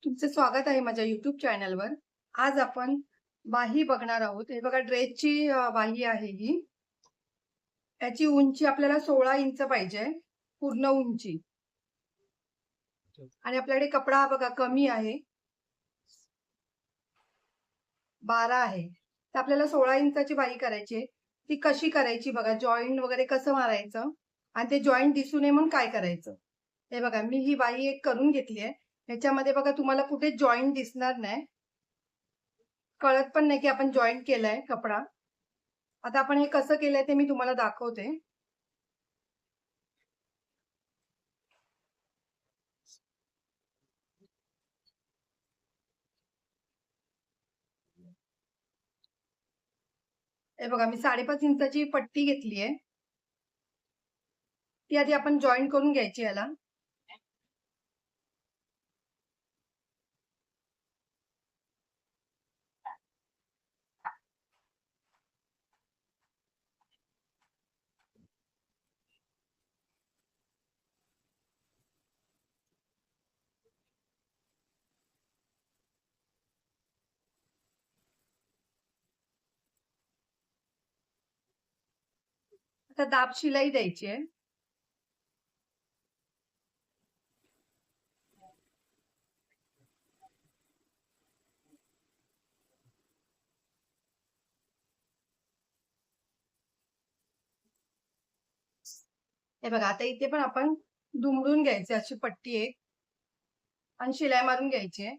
तुमचे स्वागत आहे माझ्या YouTube चॅनलवर. आज आपण बाही बघणार आहोत. हे बघा ड्रेसची बाही आहे ही. याची उंची आपल्याला 16 इंच पाहिजे, पूर्ण उंची. आणि आपल्याकडे कपडा बघा कमी आहे, 12 आहे. तर आपल्याला 16 इंचाची बाही करायची आहे. ती कशी करायची बघा, जॉईंट वगैरे कसं मारायचं आणि ते जॉईंट दिसू नये म्हणून काय करायचं. हे बघा मी ही बाही एक करून घेतली आहे. ह्याच्यामध्ये बघा तुम्हाला कुठे जॉईंट दिसणार नाही. कळत पण नाही की आपण जॉईंट केलाय कपडा. आता आपण हे कसं केलंय ते मी तुम्हाला दाखवते. हे बघा मी 5.5 इंचाची पट्टी घेतली आहे. ती आधी आपण जॉईन करून घ्यायची याला. आता दाब शिलाई द्यायची आहे. हे बघा आता इथे पण आपण दुमडून घ्यायचे, अशी पट्टी एक आणि शिलाई मारून घ्यायची आहे.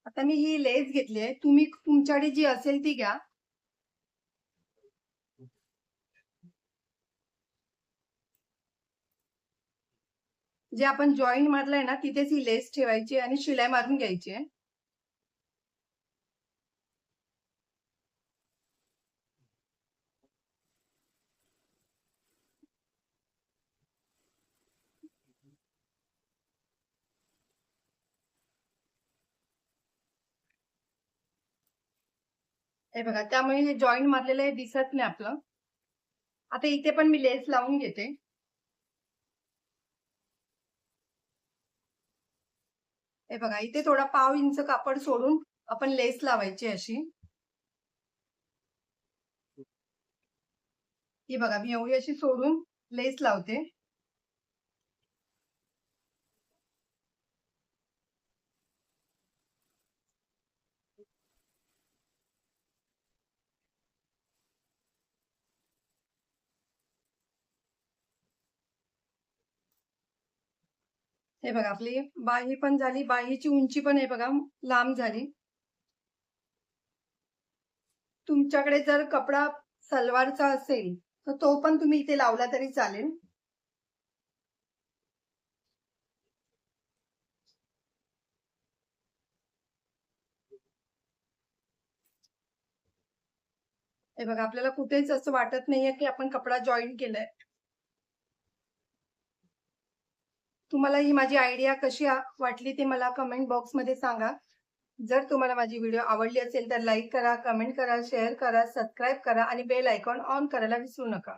आता मी ही लेस घेतली आहे. तुम्ही तुमच्याकडे जी असेल ती घ्या. जे आपण जॉईंट मारलंय ना तिथेच ही लेस ठेवायची आणि शिलाई मारून घ्यायची आहे. हे बघा त्यामुळे हे जॉईंट मारलेलं हे दिसत नाही आपलं. आता इथे पण मी लेस लावून घेते. हे बघा इथे थोडा पाव इंच कापड सोडून आपण लेस लावायची अशी. ही बघा मी एवढी अशी सोडून लेस लावते. हे बघा आपली बाही पण झाली. बाहीची उंची पण हे बघा लांब झाली. तुमच्याकडे जर कपडा सलवारचा असेल तर तो पण तुम्ही इथे लावला तरी चालेल. हे बघा आपल्याला कुठेच असं वाटत नाहीये की आपण कपडा जॉईन केलाय. तुम्हाला ही माझी आयडिया कशी वाटली ते मला कमेंट बॉक्समध्ये सांगा. जर तुम्हाला माझी व्हिडिओ आवडली असेल तर लाईक करा, कमेंट करा, शेअर करा, सबस्क्राईब करा आणि बेल आयकॉन ऑन करायला विसरू नका.